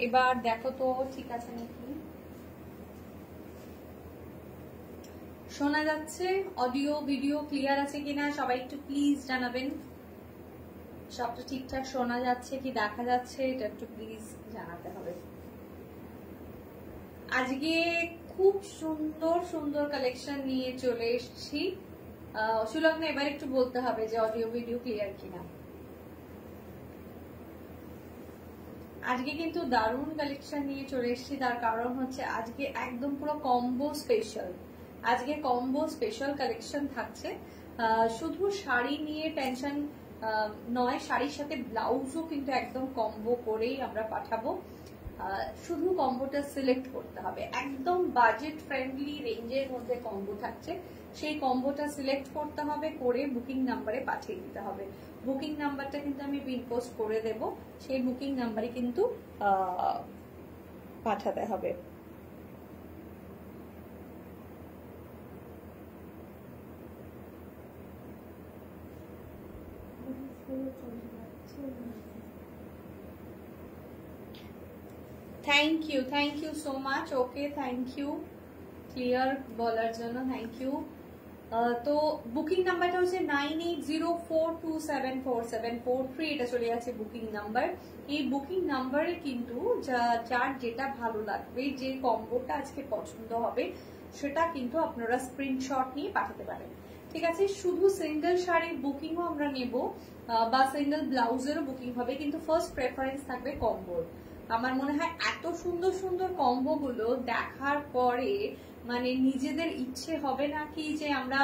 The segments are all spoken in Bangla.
এবার দেখো তো ঠিক আছে নাকি, শোনা যাচ্ছে? অডিও ভিডিও ক্লিয়ার আছে কিনা সবাই একটু প্লিজ জানাবেন। সবটা ঠিকঠাক শোনা যাচ্ছে কি দেখা যাচ্ছে এটা একটু প্লিজ জানাতে হবে। আজকে খুব সুন্দর সুন্দর কালেকশন নিয়ে চলে এসেছি। সুলগ্ন এবার একটু বলতে হবে যে অডিও ভিডিও ক্লিয়ার কিনা। আজকে কিন্তু দারুণ কালেকশন নিয়ে চলে এসেছি, তার কারণ হচ্ছে আজকে একদম পুরো কম্বো স্পেশাল। আজকে কম্বো স্পেশাল কালেকশন থাকছে। শুধু শাড়ি নিয়ে টেনশন নয়, শাড়ির সাথে ব্লাউজও কিন্তু একদম কম্বো করেই আমরা পাঠাবো। শুধু কম্বোটা সিলেক্ট করতে হবে, একদম বাজেট ফ্রেন্ডলি রেঞ্জের মধ্যে কম্বো থাকছে। সেই কম্বোটা সিলেক্ট করতে হবে, করে বুকিং নাম্বারে পাঠিয়ে দিতে হবে। বুকিং নাম্বারটা কিন্তু আমি পিন পোস্ট করে দেব, সেই বুকিং নাম্বারে কিন্তু পাঠাতে হবে। Thank you so much. Okay, thank you clear বলার জন্য, থ্যাংক ইউ। তো বুকিং নাম্বারটা হচ্ছে 9804274743, এটা চলে যাচ্ছে বুকিং নাম্বার। এই বুকিং নাম্বারে কিন্তু যার যেটা ভালো লাগবে, যে কম্বোটা আজকে পছন্দ হবে, সেটা কিন্তু আপনারা স্ক্রিনশট নিয়ে পাঠাতে পারেন। ঠিক আছে, শুধু সিঙ্গেল শাড়ির বুকিংও আমরা নেব বা সিঙ্গেল ব্লাউজেরও বুকিং হবে, কিন্তু ফার্স্ট প্রেফারেন্স থাকবে কম্বোর। আমার মনে হয় এত সুন্দর সুন্দর কম্বো গুলো দেখার পরে মানে নিজেদের ইচ্ছে হবে না কি যে আমরা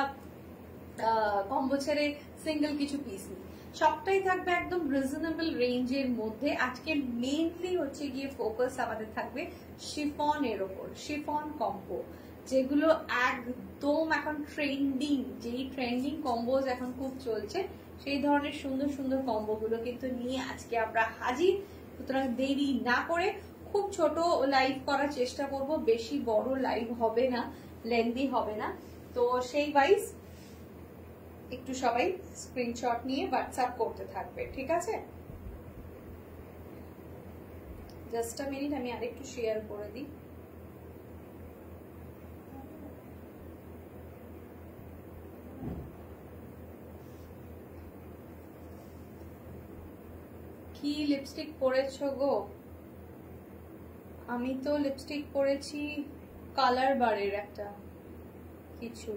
কম্বো ছেড়ে সিঙ্গেল কিছু পিস নিই। সবটাই থাকবে একদম রিজনেবল রেঞ্জের মধ্যে। আজকে মেইনলি হচ্ছে গিয়ে ফোকাস আমাদের থাকবে শিফনের ওপর, শিফন কম্বো, যেগুলো একদম এখন ট্রেন্ডিং, যেই ট্রেন্ডিং কম্বোজ এখন খুব চলছে, সেই ধরনের সুন্দর সুন্দর কম্বো গুলো কিন্তু নিয়ে আজকে আমরা হাজির। সুতরাং দেরি না করে খুব ছোট লাইভ করার চেষ্টা করব, বেশি বড় লাইভ হবে না, লেন্দি হবে না। তো সেই ওয়াইজ একটু সবাই স্ক্রিনশট নিয়ে হোয়াটসঅ্যাপ করতে থাকবে, ঠিক আছে? জাস্ট আ মিনিট, আমি আরেকটু শেয়ার করে দিই। কি লিপস্টিক পরেছো গো? আমি তো লিপস্টিক পরেছি কালার বারের একটা কিছু।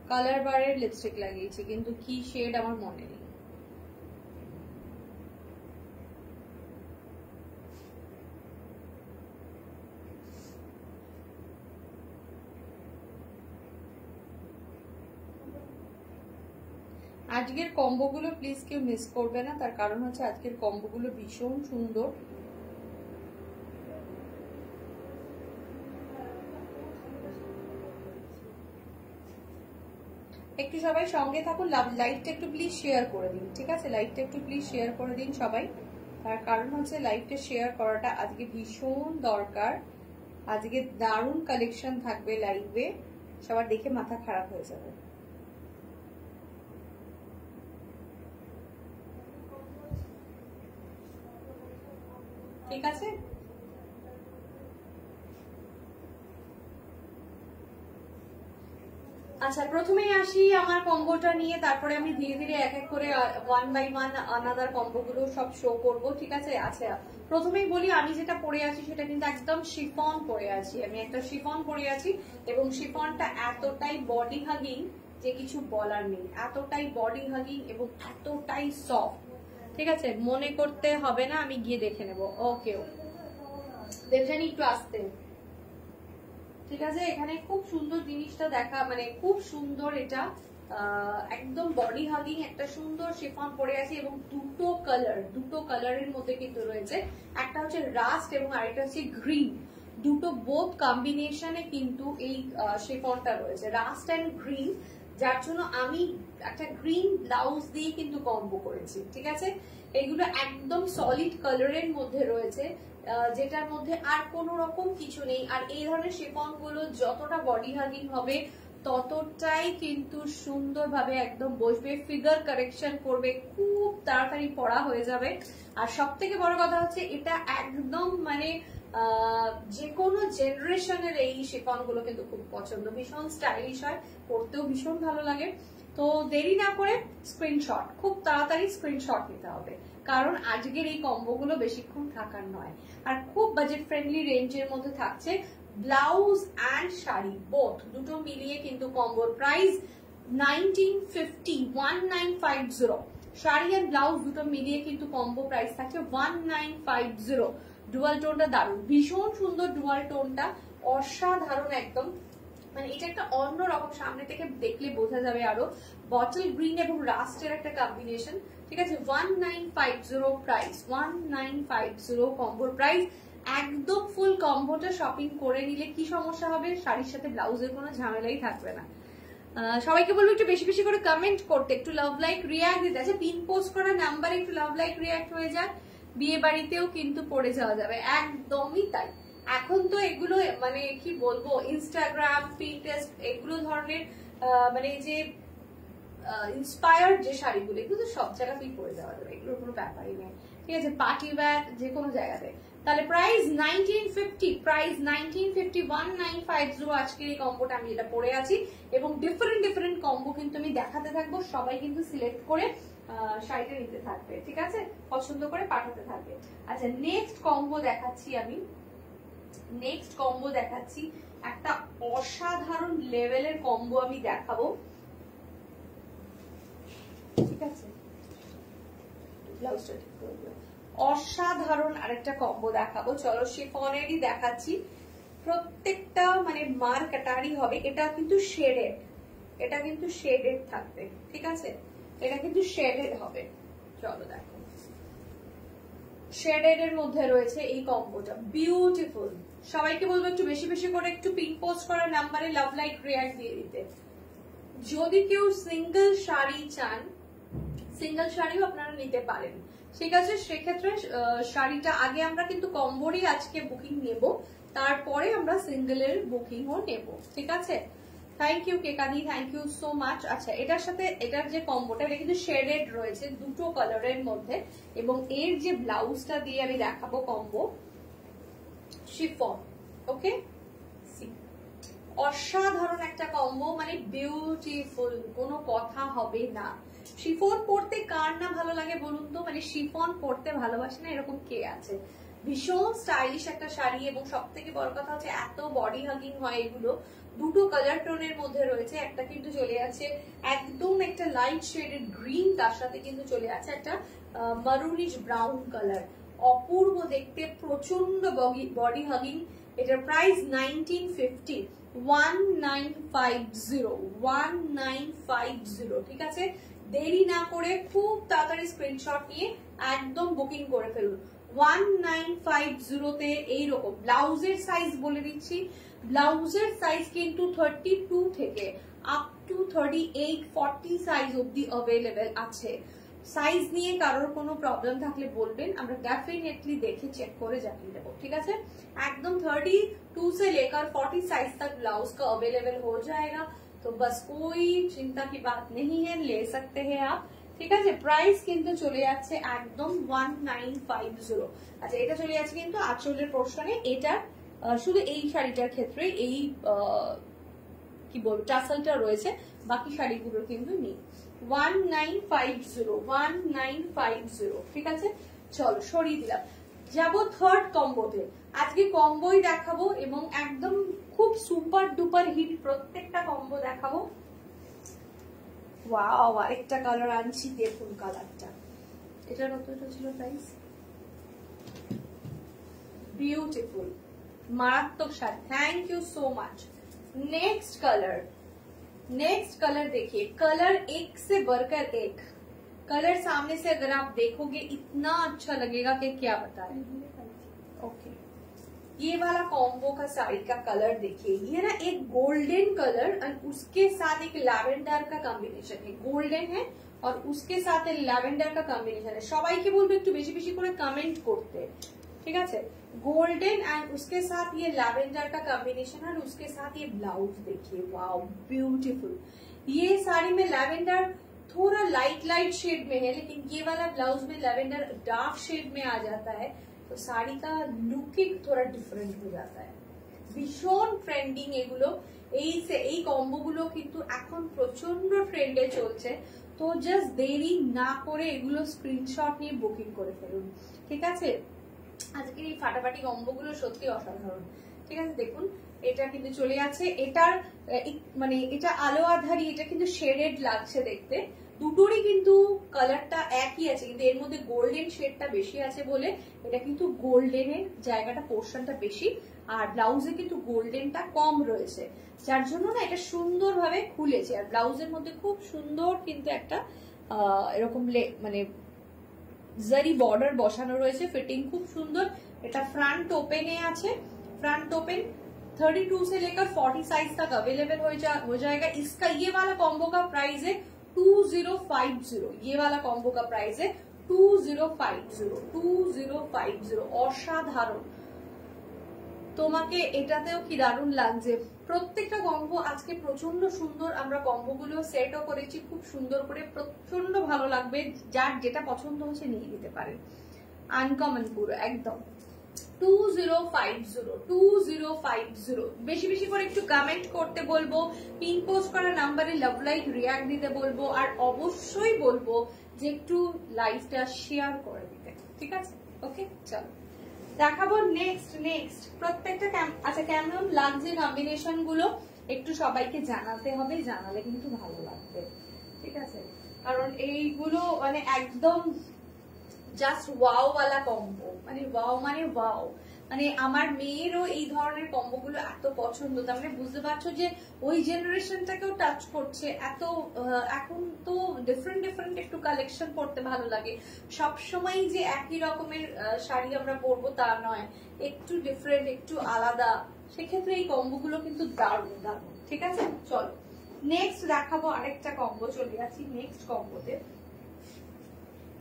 কালার বারের লিপস্টিক লাগিয়েছি, কিন্তু কি শেড আমার মনে নেই। আজকের কম্বোগুলো প্লিজ কেউ মিস করবে না, তার কারণ হচ্ছে আজকের কম্বোগুলো ভীষণ সুন্দর। একটু সবাই সঙ্গে থাকুন, লাইভটা একটু প্লিজ শেয়ার করে দিন, ঠিক আছে? লাইভটা একটু প্লিজ শেয়ার করে দিন সবাই, তার কারণ হচ্ছে লাইভটা শেয়ার করাটা আজকে ভীষণ দরকার। আজকে দারুণ কালেকশন থাকবে লাইভে, সবার দেখে মাথা খারাপ হয়ে যাবে। ঠিক আছে, আচ্ছা প্রথমেই আসি আমার কম্বোটা নিয়ে, তারপরে আমি ধীরে ধীরে এক এক করে ওয়ান বাই ওয়ান আনাদার কম্বোগুলো সব শো করব, ঠিক আছে? আচ্ছা প্রথমেই বলি, আমি যেটা পরে আছি সেটা কিন্তু একদম শিফন পরে আছি। আমি একটা শিফন পরে আছি এবং শিফনটা এতটাই বডি হাগিং যে কিছু বলার নেই, এতটাই বডি হাগিং এবং এতটাই সফট। ঠিক আছে, মনে করতে হবে না, আমি গিয়ে দেখে নেবো। ওকে দেবজানি একটু আসতে, ঠিক আছে? এখানে খুব সুন্দর জিনিসটা দেখা, মানে খুব সুন্দর, এটা একদম বডি হাগিং একটা সুন্দর শিফন পরে আছে এবং দুটো কালারের মধ্যে কিন্তু রয়েছে। একটা হচ্ছে রাস্ট এবং আরেকটা হচ্ছে গ্রিন, দুটো বোথ কম্বিনেশনে কিন্তু এই শিফনটা রয়েছে, রাস্ট এন্ড গ্রিন, যার জন্য আমি একটা গ্রিন ব্লাউজ দিয়ে কিন্তু কম্বো করেছি, ঠিক আছে? এগুলো একদম সলিড কালারের মধ্যে রয়েছে, যেটার মধ্যে আর কোনো রকম কিছু নেই। আর এই ধরনের শিফন গুলো যতটা বডি হাগিং হবে ততটাই কিন্তু সুন্দরভাবে একদম বসবে, ফিগার কারেকশন করবে, খুব তাড়াতাড়ি পরা হয়ে যাবে। আর সব থেকে বড় কথা হচ্ছে এটা একদম মানে যে কোনো জেনারেশনের এই শিফন গুলো কিন্তু খুব পছন্দ, ভীষণ স্টাইলিশ হয়, পরতেও ভীষণ ভালো লাগে। তো দেরি না করে স্ক্রিনশট, খুব তাড়াতাড়ি স্ক্রিনশট নিতে হবে, কারণ আজকের এই কম্বো গুলো বেশিক্ষণ থাকার নয়। আর খুব বাজেট ফ্রেন্ডলি রেঞ্জের মধ্যে থাকছে, ব্লাউজ অ্যান্ড শাড়ি বোথ দুটো মিলিয়ে কিন্তু কম্বোর প্রাইস 1950, শাড়ি আর ব্লাউজ দুটো মিলিয়ে কিন্তু কম্বো প্রাইস থাকছে 1950। ডুয়াল টোনটা দারুণ, ভীষণ সুন্দর ডুয়াল টোনটা, অসাধারণ একদম, মানে এটা একটা অন্যরকম, সামনে থেকে দেখলে বোঝা যাবে আরো, বটল গ্রিন এবং রাস্টের একটা কম্বিনেশন। ঠিক আছে, 1950 প্রাইস, 1950 কম্বোর প্রাইস। একদম ফুল কম্বোটা শপিং করে নিলে কি সমস্যা হবে, শাড়ির সাথে ব্লাউজের কোনো ঝামেলাই থাকবে না। সবাইকে বলবো একটু বেশি বেশি করে কমেন্ট করতে, একটু লাভ লাইক রিয়াক্ট দিতে। আচ্ছা, পিন পোস্ট করা নাম্বারে একটু লাভ লাইক রিয়াক্ট হয়ে যাক, বিয়ে বাড়িতেও কিন্তু পড়ে যাওয়া যাবে, একদমই তাই। এখন তো এগুলো মানে কি বলবো, ইনস্টাগ্রাম, পিন্টারেস্ট এগুলো ধরনের মানে যে ইন্সপায়ার্ড যে শাড়িগুলো, এগুলো তো সব জায়গাতেই পরে যাওয়া যাবে, এগুলোর কোনো ব্যাপারই নেই। ঠিক আছে, পার্টি ওয়্যার যে কোনো জায়গাতে। তাহলে প্রাইস 1950, প্রাইস 1950, 1950 আজকের এই কম্বোটা আমি যেটা পরে আছি। এবং ডিফারেন্ট ডিফারেন্ট কম্বো কিন্তু আমি দেখাতে থাকবো, সবাই কিন্তু সিলেক্ট করে শাড়িটা নিতে থাকবে, ঠিক আছে, পছন্দ করে পাঠাতে থাকবে। আচ্ছা, নেক্সট কম্বো দেখাচ্ছি আমি, নেক্সট কম্বো দেখাচ্ছি, একটা অসাধারণ লেভেলের কম্বো আমি দেখাবো। ঠিক আছে, ব্লাউজটা ঠিক করবো, অসাধারণ আরেকটা কম্বো দেখাবো। চলো, শিফনেরই দেখাচ্ছি, প্রত্যেকটা মানে মার কাটারি হবে, এটা কিন্তু শেডেড, এটা কিন্তু শেডেড থাকবে, ঠিক আছে, এটা কিন্তু শেডেড হবে। চলো দেখো, শেডেড এর মধ্যে রয়েছে এই কম্বোটা, বিউটিফুল। সবাইকে বলবো একটু বেশি বেশি করে একটু পিন পোস্ট করার নাম্বারে লাভ লাইক রিয়াক্ট দিয়ে দিতে। যদি কেউ সিঙ্গেল শাড়ি চান, সিঙ্গেল শাড়িও আপনারা নিতে পারেন, ঠিক আছে। সেক্ষেত্রে শাড়িটা আগে আমরা কিন্তু কম্বোরই আজকে বুকিং নেব, তারপরে আমরা সিঙ্গেলের বুকিংও নেব, ঠিক আছে। থ্যাংক ইউ কেকাদি, থ্যাংক ইউ সো মাচ। আচ্ছা, এটার সাথে এটার যে কম্বোটা, এটা কিন্তু শেডেড রয়েছে দুটো কালারের মধ্যে, এবং এর যে ব্লাউজটা দিয়ে আমি দেখাবো কম্বো, শিফন, ওকে, অসাধারণ একটা কম্বো, মানে বিউটিফুল, কোনো কথা হবে না। শিফন পরতে কার না ভালো লাগে বলুন তো, মানে শিফন পরতে ভালোবাসে না এরকম কে আছে? ভীষণ স্টাইলিশ একটা শাড়ি, এবং সব থেকে বড় কথা হচ্ছে এত বডি হাগিং হয় এগুলো। দুটো কালার টোনের মধ্যে রয়েছে, একটা কিন্তু চলে আছে একদম একটা লাইট শেডেড গ্রিন, তার সাথে কিন্তু চলে আছে একটা মারুনিশ ব্রাউন কালার, অপূর্ব দেখতে, প্রচন্ড বডি হাগিং। এটার প্রাইস 1950, 1950, ঠিক আছে। দেরি না করে খুব তাড়াতাড়ি স্ক্রিনশট নিয়ে একদম বুকিং করে ফেলুন। 1950 তে এইরকম ব্লাউজের সাইজ বলে দিচ্ছি, ব্লাউজের সাইজ কিন্তু 32 থেকে আপ টু 38, 40 সাইজ অব্দি অ্যাভেলেবেল আছে। সাইজ নিয়ে কারোর কোনো প্রবলেম থাকলে বলবেন, আমরা डेफिनेटली দেখে চেক করে জানিয়ে দেবো, ঠিক আছে। एकदम 32 से लेकर 40 साइज तक ब्लाउज का अवेलेबल हो जाएगा, तो बस कोई चिंता की बात नहीं है, ले सकते हैं आप, ঠিক আছে। প্রাইস কিন্তু চলে যাচ্ছে একদম 1950। আচ্ছা, এটা চলে যাচ্ছে কিন্তু আঁচলের পোর্শনে, এটা শুধু এই শাড়িটার ক্ষেত্রে এই কি বলবো টাসেলটা রয়েছে, বাকি শাড়িগুলোর কিন্তু নেই। 1950, ঠিক আছে। চলো, সরিয়ে দিলাম, যাবো থার্ড কম্বোতে। আজকে কম্বোই দেখাবো, এবং একদম খুব সুপার ডুপার হিট প্রত্যেকটা কম্বো দেখাবো। ওয়াও, আরেকটা কালার আনছি, দেখুন কালারটা, এটার কতটা ছিল প্রাইস, বিউটিফুল, মারাত্মক sari, thank you so much. Next colour देखिए, कलर एक से बढ़कर एक कलर, सामने से अगर आप देखोगे इतना अच्छा लगेगा कि क्या बताएं। ओके, ये वाला कॉम्बो का साड़ी का कलर देखिए, ये ना एक गोल्डन कलर और उसके साथ एक लैवेंडर का कॉम्बिनेशन है, गोल्डन है और उसके साथ लैवेंडर का कॉम्बिनेशन है। সবাইকে বলবো একটু বেশি বেশি করে কমেंट করতে, ठीक है। गोल्डन एंड उसके साथ ये लैवेंडर का कॉम्बिनेशन और उसके साथ ये ब्लाउज देखिए, वाओ ब्यूटीफुल। ये साड़ी में लैवेंडर थोड़ा लाइट शेड में है, लेकिन ये वाला ब्लाउज में लैवेंडर डार्क शेड में आ जाता है, तो साड़ी का लुकिंग थोड़ा डिफरेंट हो जाता है। ভীষণ ট্রেন্ডিং এগুলো, এই কম্বো গুলো কিন্তু এখন প্রচন্ড ট্রেন্ডে চলছে। তো জাস্ট দেরি না করে এগুলো স্ক্রিনশট নিয়ে বুকিং করে ফেলুন, ঠিক আছে। আজকের এই ফাটাফাটি কম্বো গুলো সত্যি অসাধারণ, ঠিক আছে। দেখুন এটা কিন্তু চলে যাচ্ছে, এটার মানে এটা আলো আধারি, এটা কিন্তু শেডেড লাগছে দেখতে। দুটোরই কিন্তু কালারটা একই আছে, কিন্তু এর মধ্যে গোল্ডেন শেডটা বেশি আছে বলে এটা কিন্তু গোল্ডেনের জায়গাটা পোর্শনটা বেশি, আর ব্লাউজে কিন্তু গোল্ডেনটা কম রয়েছে, যার জন্য না এটা সুন্দরভাবে খুলেছে। আর ব্লাউজের মধ্যে খুব সুন্দর কিন্তু একটা এরকম মানে জারি বর্ডার বসানো রয়েছে, ফিটিং খুব সুন্দর। এটা फ्रंट ओपन আছে, फ्रंट ओपन 32 से लेकर 40 साइज तक अवेलेबल हो जाएगा। इसका ये वाला कॉम्बो का प्राइस है 2050। ये वाला कॉम्बो का प्राइस है 2050 অসাধারণ। তোমাকে এটাতেও কি দারুণ লাগছে, প্রত্যেকটা কম্বো আজকে প্রচন্ড সুন্দর। আমরা কম্বো গুলো সেটও করেছি খুব সুন্দর করে, প্রচন্ড ভালো লাগবে। যার যেটা পছন্দ হচ্ছে নিয়ে নিতে পারেন, আনকমন পুরো একদম। 2050 বেশি বেশি করে একটু কমেন্ট করতে বলবো, পিন পোস্ট করা নাম্বারে লাভ লাইক রিয়াক্ট দিতে বলবো, আর অবশ্যই বলবো যে একটু লাইভটা শেয়ার করে দিতে, ঠিক আছে। ওকে চলো দেখাবো নেক্সট প্রত্যেকটা। আচ্ছা কেমন লাগছে কম্বিনেশন গুলো একটু সবাইকে জানাতে হবে, জানালে কিন্তু ভালো লাগবে, ঠিক আছে। কারণ এইগুলো মানে একদম জাস্ট ওয়াও ওয়ালা কম্বো, মানে ওয়াও মানে ওয়াও। মানে আমার মেয়েরও এই ধরনের কম্বো গুলো এত পছন্দ, তার মানে বুঝতে পারছো যে ওই জেনারেশনটাকেও টাচ করছে। এত এখন তো ডিফারেন্ট একটু কালেকশন পড়তে ভালো লাগে, সবসময় যে একই রকমের শাড়ি আমরা পরবো তা নয়, একটু ডিফারেন্ট একটু আলাদা, সেক্ষেত্রে এই কম্বো গুলো কিন্তু দারুণ দারুণ, ঠিক আছে। চলো নেক্সট দেখাবো আরেকটা কম্বো, চলে যাচ্ছি নেক্সট কম্বোতে।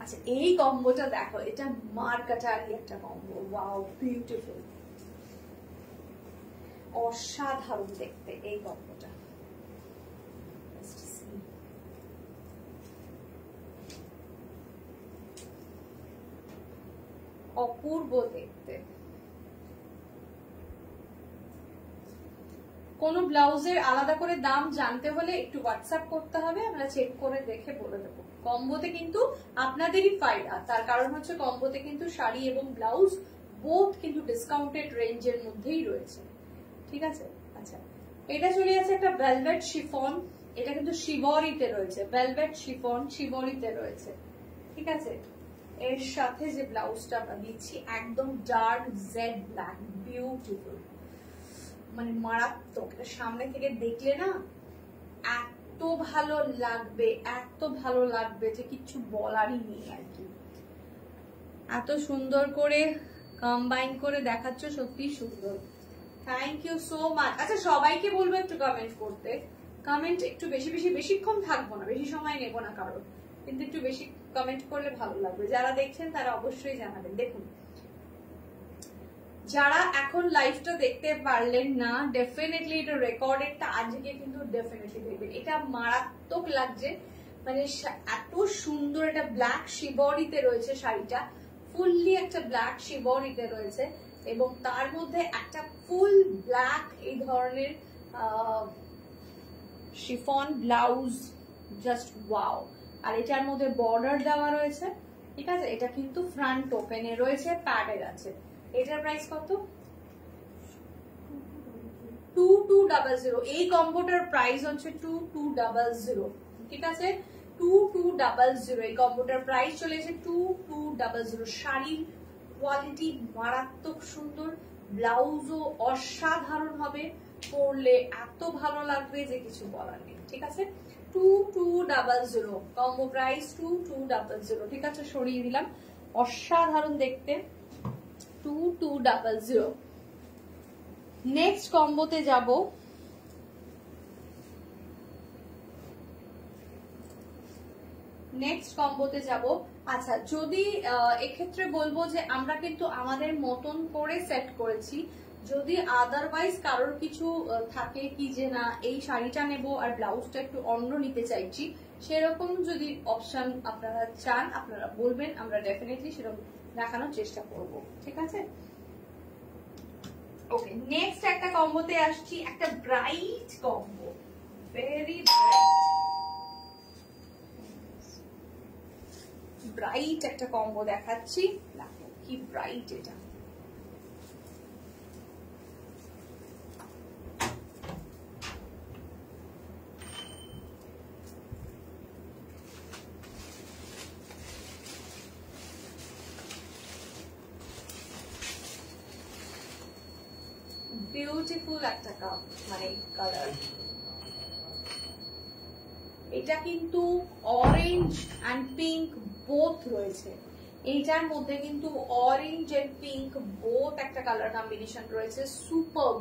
আচ্ছা এই কম্বোটা দেখো, এটা মার্কাটারি একটা কম্বো, ওয়াও বিউটিফুল, অসাধারণ দেখতে এই কম্বোটা। অপূর্ব দেখতে। কোন ব্লাউজের আলাদা করে দাম জানতে হলে একটু হোয়াটসঅ্যাপ করতে হবে, আমরা চেক করে দেখে বলে দেবো। কম্বোতে কিন্তু আপনাদেরই ফায়দা, তার কারণ হচ্ছে কম্বোতে কিন্তু শাড়ি এবং ব্লাউজ বোথ কিন্তু ডিসকাউন্টেড রেঞ্জের মধ্যেই রয়েছে, ঠিক আছে। আচ্ছা এটা চলে যাচ্ছে একটা ভেলভেট শিফন, এটা কিন্তু শিবরিতে রয়েছে, ভেলভেট শিফন শিবরিতে রয়েছে, ঠিক আছে। এর সাথে যে ব্লাউজটা আমরা দিচ্ছি একদম ডার্ক জেড ব্ল্যাক, বিউটিফুল, মানে মারাত্মক। এটা সামনে থেকে দেখলে না এত ভালো লাগবে যে কিছু বলারই নেই আর কি। এত সুন্দর করে কম্বাইন করে দেখাচ্ছ, সত্যি সুন্দর, থ্যাংক ইউ সো মাচ। আচ্ছা সবাইকে বলবো একটু কমেন্ট করতে, কমেন্ট একটু বেশিক্ষণ থাকবো না, বেশি সময় নেবো না কারণ, কিন্তু একটু বেশি কমেন্ট করলে ভালো লাগবে। যারা দেখছেন তারা অবশ্যই জানাবেন। দেখুন যারা এখন লাইভটা দেখতে পারলেন না, ডেফিনেটলি এটা রেকর্ডেডটা আজকে কিন্তু ডেফিনেটলি দেখবেন। এটা মারাত্মক লাগছে, মানে এত সুন্দর। এটা ব্ল্যাক শিবরিতে রয়েছে শাড়িটা, ফুললি একটা ব্ল্যাক শিবরিতে রয়েছে, এবং তার মধ্যে একটা ফুল ব্ল্যাক এই ধরনের শিফন ব্লাউজ, জাস্ট ওয়াও। আর এটার মধ্যে বর্ডার দেওয়া রয়েছে, ঠিক আছে। এটা কিন্তু ফ্রন্ট ওপেনে রয়েছে, প্যাডের আছে। এটার প্রাইস কত? 2200। এই কম্বোটার প্রাইস হচ্ছে 2200, ঠিক আছে। 2200 এই কম্বোটার প্রাইস চলে এসে 2200। শাড়ির কোয়ালিটি মারাত্মক সুন্দর, ব্লাউজও অসাধারণ হবে, পরলে এত ভালো লাগবে যে কিছু বলার নেই, ঠিক আছে। 2200 কম্বো প্রাইস 2200, ঠিক আছে। সরিয়ে দিলাম, অসাধারণ দেখতে 2200। নেক্সট কম্বোতে যাব, নেক্সট কম্বোতে যাব। আচ্ছা, যদি এক্ষেত্রে বলবো যে আমরা কিন্তু আমাদের মতন করে সেট করেছি, যদি আদারওয়াইজ কারোর কিছু থাকে কি যে না এই শাড়িটা নেব আর ব্লাউজটা একটু অন্য নিতে চাইছি, সেরকম যদি অপশন আপনারা চান আপনারা বলবেন, আমরা ডেফিনেটলি সেরকম দেখানোর চেষ্টা করব। ঠিক আছে, ওকে। নেক্সট একটা কম্বোতে আসছি, একটা ব্রাইট কম্বো, ভেরি ব্রাইট একটা কম্বো দেখাচ্ছি। দেখো কি ব্রাইট এটা, বিউটিফুল একটা মানে কালার। এটা কিন্তু অরেঞ্জ অ্যান্ড পিঙ্ক বোথ রয়েছে, এইটার মধ্যে কিন্তু অরেঞ্জ এন্ড পিঙ্ক বোথ একটা কালার কম্বিনেশন রয়েছে। সুপারব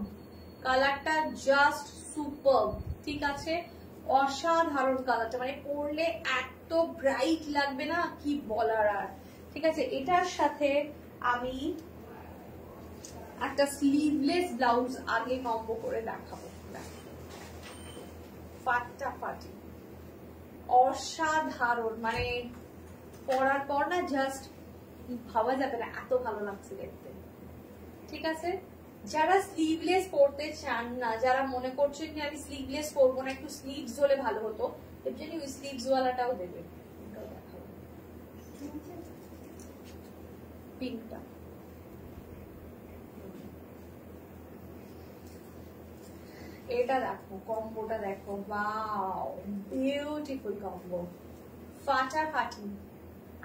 কালারটা, জাস্ট সুপারব। ঠিক আছে, অসাধারণ কালারটা, মানে পরলে এত ব্রাইট লাগবে না কি বলার আর। ঠিক আছে, এটার সাথে আমি একটা স্লিভলেস ব্লাউজ আগে কম্বো করে দেখাবো। ফাটাফাটি, অসাধারণ, মানে পরার পর না জাস্ট ভাবা যাবে না এত ভালো লাগছে দেখতে। ঠিক আছে, যারা স্লিভলেস পরতে চান না, যারা মনে করছেন যে আমি স্লিভলেস পরবো না, একটু স্লিভস হলে ভালো হতো, এর জন্য ওই স্লিভস ওয়ালাটাও দেবে। পিঙ্কটা এটা দেখো, কম্বোটা দেখো, ওয়াও বিউটিফুল কম্বো, ফাটাফাটি।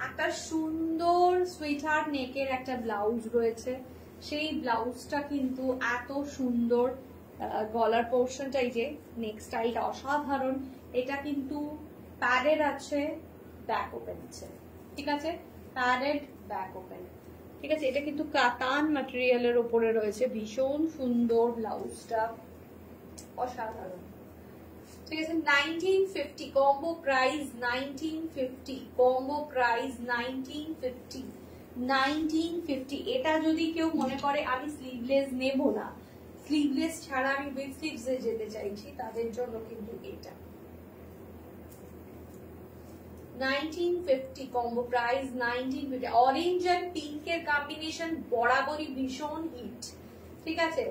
একটা সুন্দর সুইটহার্ট নেকের একটা ব্লাউজ রয়েছে, সেই ব্লাউজটা কিন্তু এত সুন্দর, গলার পোর্শনটা, এই যে নেক স্টাইলটা অসাধারণ। এটা কিন্তু প্যাডেড আছে, ব্যাক ওপেন আছে। ঠিক আছে, প্যাডেড ব্যাক ওপেন। ঠিক আছে, এটা কিন্তু কাতান ম্যাটেরিয়ালের উপরে রয়েছে, ভীষণ সুন্দর ব্লাউজটা, অসাধারণ। ঠিক আছে, 1950 কম্বো প্রাইস, 1950 কম্বো প্রাইস, 1950। এটা যদি কেউ মনে করে আমি স্লিভলেস নেব না, স্লিভলেস ছাড়া আমি উইথ স্লিভস এ যেতে চাইছি, তাদের জন্য কিন্তু এটা 1950 কম্বো প্রাইস, 1950। অরেঞ্জ এন্ড পিঙ্কের কম্বিনেশন বরাবরই ভীষণ হিট। ঠিক আছে,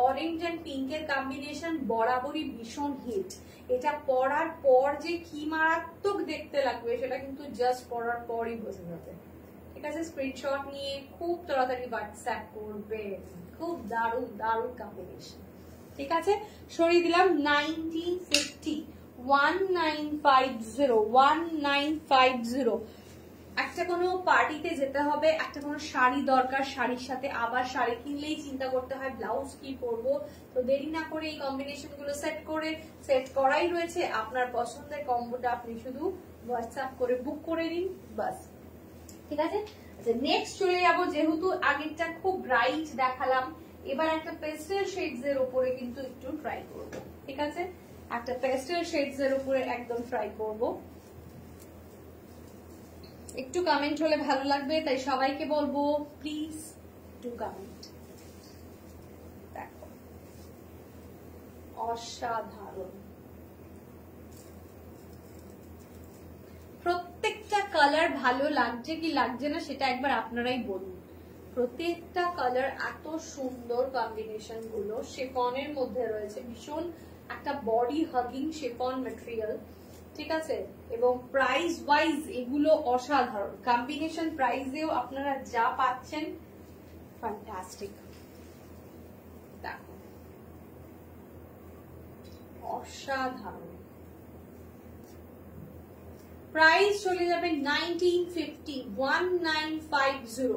অরেঞ্জ এন্ড পিঙ্কের কম্বিনেশন বরাবরই ভীষণ হিট। এটা পরার পর যে কি মারাত্মক দেখতে লাগবে সেটা কিন্তু জাস্ট পরার পরই বোঝা যাবে। ঠিক আছে, স্ক্রিনশট নিয়ে খুব তাড়াতাড়ি হোয়াটসঅ্যাপ করবে, খুব দারুণ দারুণ কম্বিনেশন। ঠিক আছে, সরিয়ে দিলাম 1950, 1950, 1950। একটা কোনো পার্টিতে যেতে হবে, একটা কোনো শাড়ি দরকার, শাড়ির সাথে আবার শাড়ি কিনলেই চিন্তা করতে হয় ব্লাউজ কি পরবো, তো দেরি না করে এই কম্বিনেশন গুলো সেট করাই রয়েছে। আপনার পছন্দের কম্বোটা আপনি শুধু হোয়াটসঅ্যাপ করে বুক করে নিন, বাস। ঠিক আছে, আচ্ছা নেক্সট চলে যাবো, যেহেতু আগেরটা খুব ব্রাইট দেখালাম, এবার একটা পেস্টেল শেডস এর উপরে কিন্তু একটু ট্রাই করবো। ঠিক আছে, একটা পেস্টেল শেডস এর উপরে একদম ট্রাই করবো। একটু কমেন্ট হলে ভালো লাগবে, তাই সবাইকে বলবো প্লিজ টু কমেন্ট। দেখো অসাধারণ, প্রত্যেকটা কালার ভালো লাগছে কি লাগছে না সেটা একবার আপনারাই বলুন। প্রত্যেকটা কালার এত সুন্দর, কম্বিনেশন গুলো শিফনের মধ্যে রয়েছে, ভীষণ একটা বডি হাগিং শিফন ম্যাটেরিয়াল। ঠিক আছে, এবং প্রাইস ওয়াইজ এগুলো অসাধারণ, কম্বিনেশন প্রাইসেও আপনারা যা পাচ্ছেন ফ্যান্টাস্টিক। দেখো অসাধারণ, প্রাইস চলে যাবে 1950, 1950,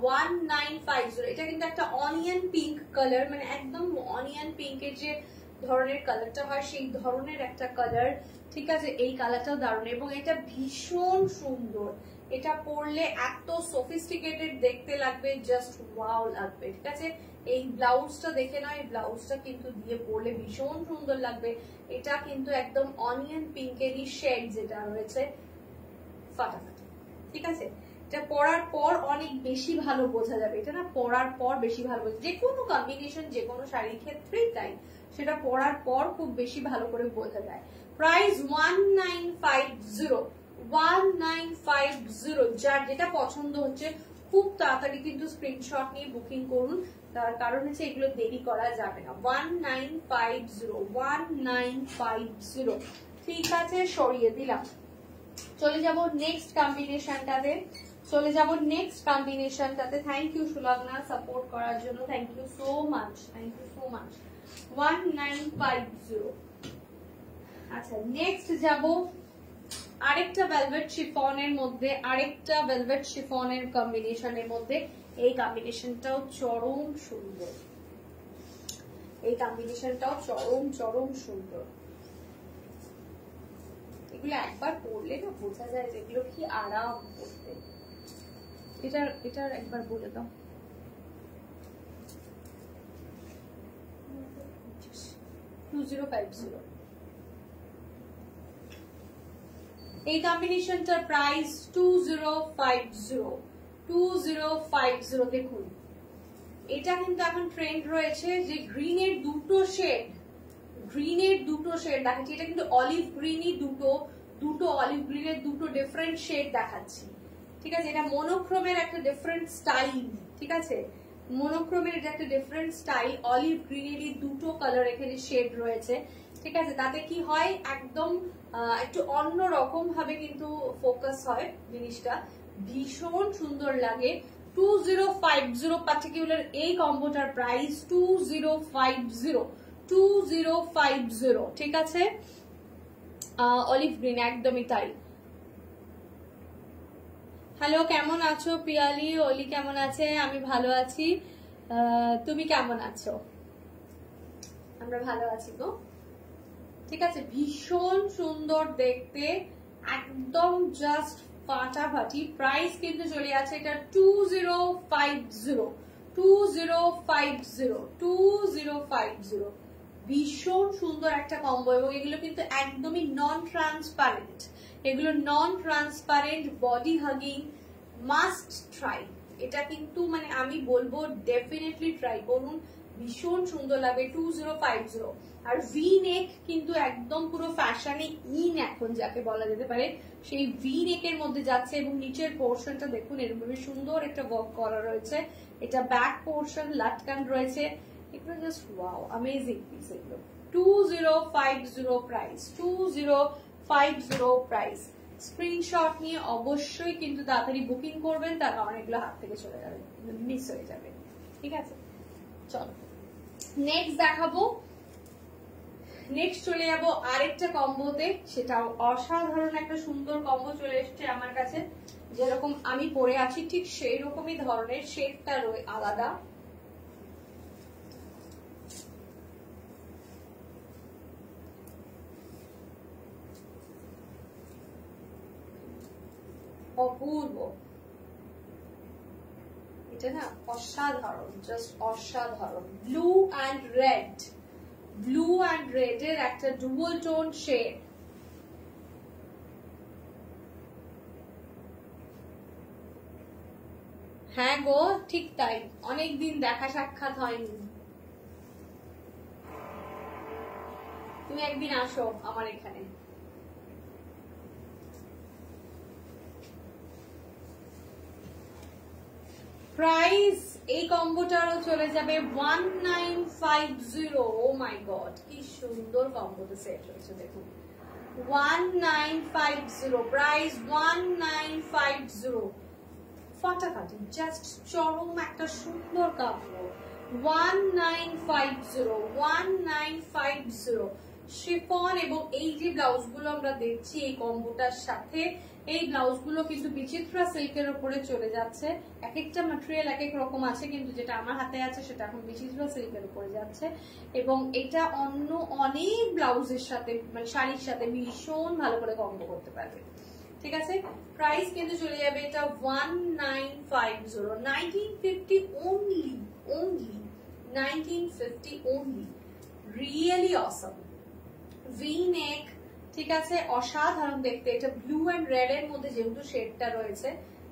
1950। এটা কিন্তু একটা অনিয়ন পিঙ্ক কালার, মানে একদম অনিয়ন পিঙ্কের যে ধরনের কালারটা হয় সেই ধরনের একটা কালার। ঠিক আছে, এই কালারটাও দারুণ এবং এটা ভীষণ সুন্দর। এটা পরলে এত সফিস্টিকেটেড দেখতে লাগবে, জাস্ট ওয়াও লাগবে। ঠিক আছে, এই ব্লাউজটা দেখে নয়, এই ব্লাউজটা কিন্তু দিয়ে পরলে ভীষণ সুন্দর লাগবে। এটা কিন্তু একদম অনিয়ন পিঙ্কেরই শেড যেটা রয়েছে, ফাটাফাটি। ঠিক আছে, এটা পরার পর অনেক বেশি ভালো বোঝা যাবে, এটা না পরার পর বেশি ভালো বোঝা, যে কোনো কম্বিনেশন যে কোনো শাড়ির ক্ষেত্রেই তাই, সেটা পরার পর খুব বেশি ভালো করে বোঝা যায়। প্রাইস 1950, 1950। যার যেটা পছন্দ হচ্ছে খুব তাড়াতাড়ি কিন্তু স্ক্রিনশট নিয়ে বুকিং করুন, তার কারণ হচ্ছে এগুলো দেরি করা যাবে না। 1950, 1950। ঠিক আছে, সরিয়ে দিলাম। চলে যাব নেক্সট কম্বিনেশনটাতে, থ্যাংক ইউ সুলগ্না সাপোর্ট করার জন্য, থ্যাংক ইউ সো মাচ, 1950। আচ্ছা, নেক্সট যাব আরেকটা ভেলভেট শিফনের মধ্যে, আরেকটা ভেলভেট শিফনের কম্বিনেশনের মধ্যে। এই কম্বিনেশনটাও চরম সুন্দর, চরম সুন্দর। এগুলো একবার পরলে না বোঝা যায় যেগুলো কি আরাম করতে। এটার একবার বলে দাও। 2050। এই কম্বিনেশনটার প্রাইস 2050। দেখুন, এটা কিন্তু এখন ট্রেন্ড রয়েছে যে গ্রিনের দুটো শেড, দেখাচ্ছি। এটা কিন্তু অলিভ গ্রিনই, দুটো অলিভ গ্রিনের দুটো ডিফারেন্ট শেড দেখাচ্ছি। ঠিক আছে, এটা মনোক্রোমের একটা ডিফারেন্ট স্টাইল। ঠিক আছে, মনোক্রোমের একটা ডিফারেন্ট স্টাইল, অলিভ গ্রিনেরই দুটো কালার এখানে শেড রয়েছে। ঠিক আছে, তাতে কি হয় একদম একটু অন্য রকম ভাবে কিন্তু ফোকাস হয় জিনিসটা, ভীষণ সুন্দর লাগে। 2050 পার্টিকুলার এই কম্বোটার প্রাইস 2050। ঠিক আছে, অলিভ গ্রিন, একদমই তাই। হ্যালো, কেমন আছো পিয়ালি? অলি কেমন আছে? আমি ভালো আছি, তুমি কেমন আছো? আমরা ভালো আছি গো। ঠিক আছে, ভীষণ সুন্দর দেখতে, একদম জাস্ট ফাটাফাটি। প্রাইস কিন্তু চলে আছে এটা 2050। ভীষণ সুন্দর একটা কম্বো, এবং এগুলো কিন্তু একদমই নন transparent, body hugging, must try. এটা কিন্তু মানে আমি বলবো ডেফিনেটলি ট্রাই করুন, ভীষণ সুন্দর লাগবে। 2050। আর ভি নেক কিন্তু একদম পুরো ফ্যাশনে ইন এখন যাকে বলা যেতে পারে, সেই ভি নেকের মধ্যে যাচ্ছে। এবং নিচের পোর্শনটা দেখুন, এরকম সুন্দর একটা ওয়ার্ক করা রয়েছে। এটা ব্যাক পোর্শন লাটকান রয়েছে, এগুলো জাস্ট ওয়াও, অ্যামেজিং পিস এগুলো। 2050 প্রাইস, 2050 প্রাইস। স্ক্রিনশট নিয়ে অবশ্যই কিন্তু তাড়াতাড়ি বুকিং করবেন, তার কারণ এগুলো হাত থেকে চলে যাবে, মিস হয়ে যাবে। ঠিক আছে, চলো নেক্সট দেখাবো। নেক্সট চলে যাবো আরেকটা কম্বোতে, সেটাও অসাধারণ একটা সুন্দর কম্বো চলে এসছে আমার কাছে। যেরকম আমি পরে আছি ঠিক সেই রকমই ধরনের, শেডটা আলাদা। অপূর্ব, এটা না অসাধারণ, জাস্ট অসাধারণ। ব্লু অ্যান্ড রেড এর একটা ডুয়াল টোন শেড। হ্যাঁ গো, ঠিক তাই, অনেকদিন দেখা সাক্ষাৎ হয়নি। তুমি একদিন আসো আমার এখানে। প্রাইস এই কম্বোটারও চলে যাবে 1950। ও মাই গড, কি সুন্দর কম্বোটা সেট হয়েছে দেখুন। 1950 প্রাইস, 1950। ফাটাফাটি, জাস্ট চরম একটা সুন্দর কাপড়। 1950 শিফন। এবং এই যে ব্লাউজ গুলো আমরা দেখছি এই কম্বোটার সাথে, এই ব্লাউজ গুলো কিন্তু বিচিত্রা সিল্কের উপরে চলে যাচ্ছে। এক একটা ম্যাটেরিয়াল এক এক রকম আছে, কিন্তু যেটা আমার হাতে আছে সেটা এখন বিচিত্রা সিল্কের উপরে যাচ্ছে। এবং এটা অন্য অনেক ব্লাউজের সাথে, মানে শাড়ির সাথে ভীষণ ভালো করে কম্বো করতে পারবে। ঠিক আছে, প্রাইস কিন্তু চলে যাবে এটা 1950, 1950 only, 1950 only. Really awesome. V-neck, ঠিক আছে, অসাধারণ দেখতে। এটা ব্লু এন্ড রেড এর মধ্যে যেহেতু শেডটা রয়েছে,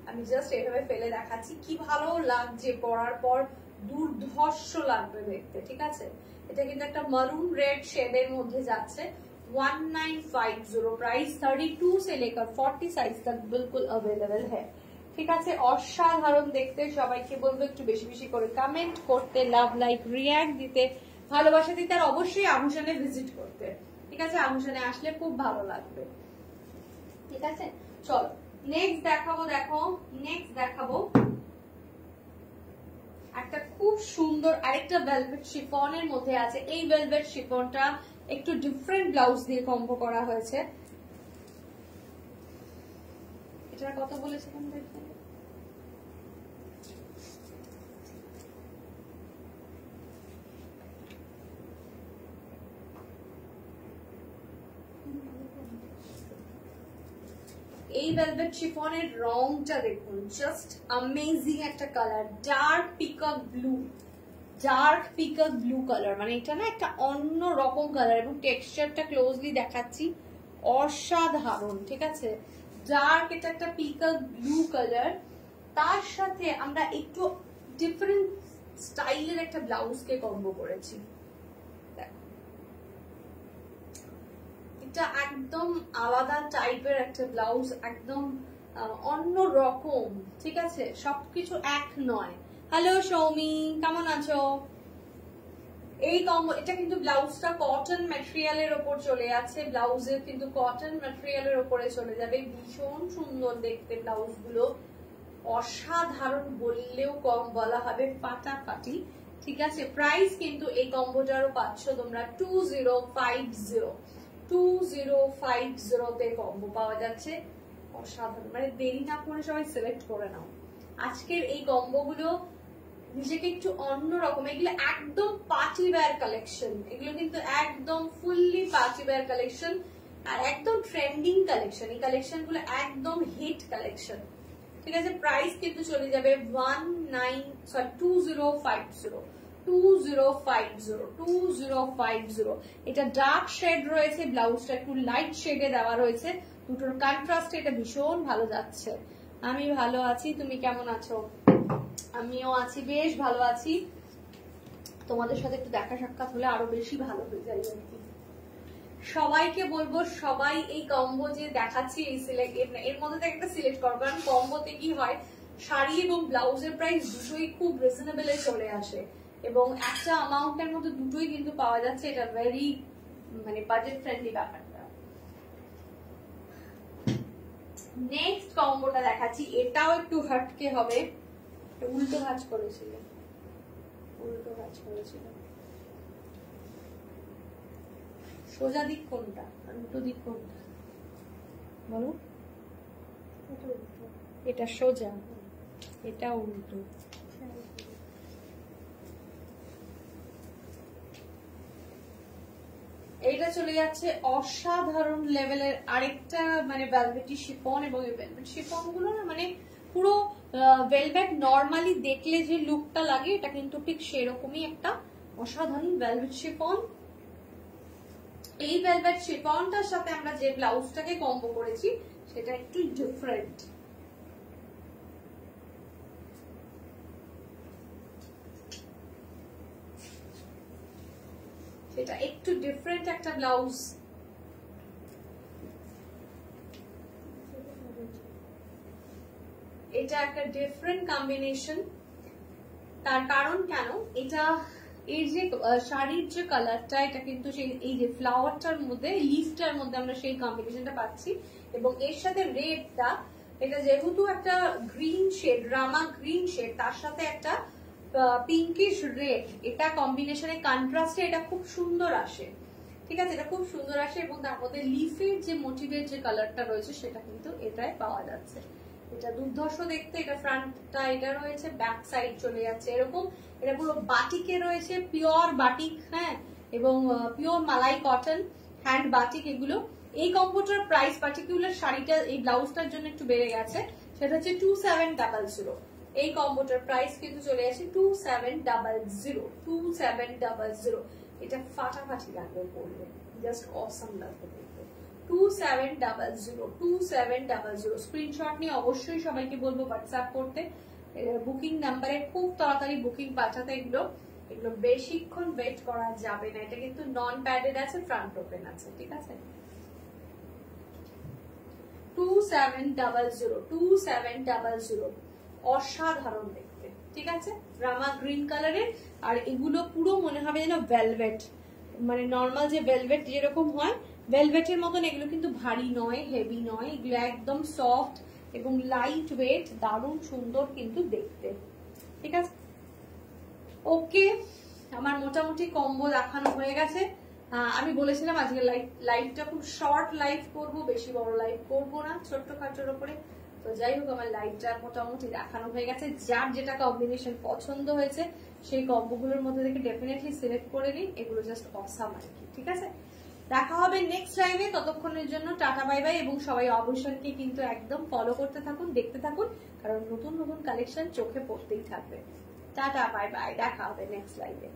আমি জাস্ট এইভাবে ফেলে দেখাচ্ছি, কি ভালো লাগছে পরার পর, দুর্ধর্ষ লাগবে দেখতে। ঠিক আছে, এটা কিন্তু একটা মারুন রেড শেডের মধ্যে যাচ্ছে। 1950 प्राइस 32 से लेकर 40 साइज तक बिल्कुल अवेलेबल है। ঠিক আছে, অসাধারণ দেখতে। সবাইকে বলবো একটু বেশি বেশি করে কমেন্ট করতে, লাভ লাইক রিয়াক্ট দিতে, ভালোবাসা দিতে, আর অবশ্যই আভূষণে ভিজিট করতে। ঠিক আছে, আভূষণে আসলে খুব ভালো লাগবে। ঠিক আছে, চলো নেক্সট দেখাবো। দেখো নেক্সট দেখাবো একটা খুব সুন্দর আরেকটা ভেলভেট শিফনের মধ্যে আছে। এই ভেলভেট শিফনটা একটু ডিফারেন্ট ব্লাউজ দিয়ে কম্বো করা হয়েছে। এটার কত বলেছিলাম দেখতে? এই ভেলভেট শিফনের রংটা দেখুন, জাস্ট অ্যামেজিং একটা colour, dark peacock blue, dark peacock blue colour. মানে এটা না একটা অন্য রকম কালার, এবং টেক্সচারটা ক্লোজলি দেখাচ্ছি, অসাধারণ। ঠিক আছে, ডার্ক এটা একটা পিকক ব্লু কালার, তার সাথে আমরা একটু ডিফারেন্ট স্টাইলের একটা ব্লাউজকে কম্বো করেছি। এটা একদম আলাদা টাইপের একটা ব্লাউজ, একদম অন্য রকম। ঠিক আছে, সবকিছু এক নয়। হ্যালো সৌমি, কেমন আছো? এই কম্বো, এটা কিন্তু ব্লাউজটা কটন ম্যাটেরিয়ালের ওপর চলে যাচ্ছে, ব্লাউজের কিন্তু কটন ম্যাটেরিয়ালের ওপরে চলে যাবে। ভীষণ সুন্দর দেখতে ব্লাউজ গুলো, অসাধারণ বললেও কম বলা হবে, ফাটাফাটি। ঠিক আছে, প্রাইস কিন্তু এই কম্বোটারও পাচ্ছ তোমরা 2050 2050 কম্বো পাওয়া যাচ্ছে। অসাধারণ, মানে দেরি না করে সবাই সিলেক্ট করে নাও আজকের এই কম্বো গুলো। নিজেকে একটু অন্যরকম, এগুলো একদম পার্টি ওয়্যার কালেকশন, এগুলো কিন্তু একদম ফুললি পার্টি ওয়্যার কালেকশন, আর একদম ট্রেন্ডিং কালেকশন। এই কালেকশন গুলো একদম হিট কালেকশন। ঠিক আছে, প্রাইস কিন্তু চলে যাবে 2050। এটা ডার্ক শেড রয়েছে, ব্লাউজটা একটু লাইট শেডে দেওয়া রয়েছে, দুটোর কন্ট্রাস্টে এটা ভীষণ ভালো যাচ্ছে। আমি ভালো আছি, তুমি কেমন আছো? আমিও আছি, বেশ ভালো আছি। তোমাদের সাথে একটু দেখা সাক্ষাৎ হলে আরো বেশি ভালো হয়ে যায় আর কি। সবাইকে বলবো, সবাই এই কম্বো যে দেখাচ্ছি এই সিলেক্ট, এর মধ্যে থেকে একটা সিলেক্ট করো, কারণ কম্বোতে কি হয়, শাড়ি এবং ব্লাউজের প্রাইস দুটোই খুব রিজনেবল এ চলে আসে, এবং একটা অ্যামাউন্টের মধ্যে দুটোই কিন্তু পাওয়া যাচ্ছে। এটা ভেরি মানে বাজেট ফ্রেন্ডলি ব্যাপারটা। নেক্সট কম্বোটা দেখাচ্ছি, এটাও একটু হটকে হবে। উল্টো ভাঁজ করেছিল, উল্টো ভাঁজ করেছিল। সোজা দিক কোনটা আর উল্টো দিক কোনটা বলো? এটা সোজা, এটা উল্টো। এইটা চলে যাচ্ছে অসাধারণ লেভেলের আরেকটা মানে ভেলভেটি শিফন, এবং এই ভেলভেট শিফন গুলো না মানে পুরো ভেলভেট নরমালি দেখলে যে লুকটা লাগে, এটা কিন্তু ঠিক সেরকমই একটা অসাধারণ ভেলভেট শিফন। এই ভেলভেট শিফনটার সাথে আমরা যে ব্লাউজটাকে কম্বো করেছি সেটা একটু ডিফারেন্ট। সেটা একটু ডিফারেন্ট একটা ব্লাউজ। এটা একটা ডিফারেন্ট কম্বিনেশন। তার কারণ কেন, এটা এই যে শাড়ির যে কালারটা, এটা কিন্তু সেই এই যে ফ্লাওয়ারটার মধ্যে, লিফটার মধ্যে আমরা সেই কম্বিনেশনটা পাচ্ছি, এবং এর সাথে রেডটা, এটা যেহেতু একটা গ্রিন শেড, রামা গ্রিন শেড, তার সাথে একটা পিঙ্কিশ রেড, এটা কম্বিনেশনে কন্ট্রাস্টে এটা খুব সুন্দর আসে। ঠিক আছে, এটা খুব সুন্দর আসে, এবং তার মধ্যে লিফের যে মোটিভের যে কালারটা রয়েছে সেটা কিন্তু এটাই পাওয়া যাচ্ছে। এটা দুর্ধর্ষ দেখতে। এটা ফ্রন্টটা এটা রয়েছে, ব্যাক সাইড চলে যাচ্ছে এরকম। এটা পুরো বাটিকে রয়েছে, পিওর বাটিক, হ্যাঁ, এবং পিওর মালাই কটন হ্যান্ড বাটিক এগুলো। এই কম্বোটার প্রাইস পার্টিকুলার শাড়িটা এই ব্লাউজটার জন্য একটু বেড়ে গেছে, সেটা হচ্ছে 2700। এই কম্বোটার প্রাইস কিন্তু চলে আসে 2700। এটা ফাটাফাটি লাগবে পরলে, জাস্ট অসাম লাগবে দেখতে। 2700 স্ক্রিনশট নিয়ে অবশ্যই সবাইকে বলবো হোয়াটসঅ্যাপ করতে। বুকিং নাম্বারে খুব তাড়াতাড়ি বুকিং পাঠাতে। এগুলো বেশিক্ষণ ওয়েট করা যাবে না। এটা কিন্তু নন প্যাডেড আছে, ফ্রন্ট ওপেন আছে, ঠিক আছে। 2700 অসাধারণ দেখতে, ঠিক আছে। রামা গ্রিন কালারের, আর এগুলো পুরো মনে হবে যেন ভেলভেট, মানে নর্মাল যে ভেলভেট যেরকম হয় ভেলভেটের মতন। এগুলো কিন্তু ভারী নয়, হেভি নয়, এগুলো একদম সফট এবং লাইট ওয়েট, দারুণ সুন্দর কিন্তু দেখতে, ঠিক আছে। ওকে, আমার মোটামুটি কম্বো দেখানো হয়ে গেছে। আমি বলেছিলাম আজকে লাইভটা খুব শর্ট লাইভ করব, বেশি বড় লাইভ করব না, ছোট্ট খাটোর উপরে। তো যাই হোক, আমার লাইভটা মোটামুটি দেখানো হয়ে গেছে। যার যেটা কম্বিনেশন পছন্দ হয়েছে সেই কম্বোগুলোর মধ্যে থেকে ডেফিনেটলি সিলেক্ট করে নিন। এগুলো জাস্ট অসাম আর কি, ঠিক আছে। দেখা হবে নেক্সট লাইভে, ততক্ষণের জন্য টাটা বাই বাই। এবং সবাই অবশ্যই কিন্তু একদম ফলো করতে থাকুন, দেখতে থাকুন, কারণ নতুন নতুন কালেকশন চোখে পড়তেই থাকবে। টাটা বাই বাই, দেখা হবে নেক্সট লাইভে।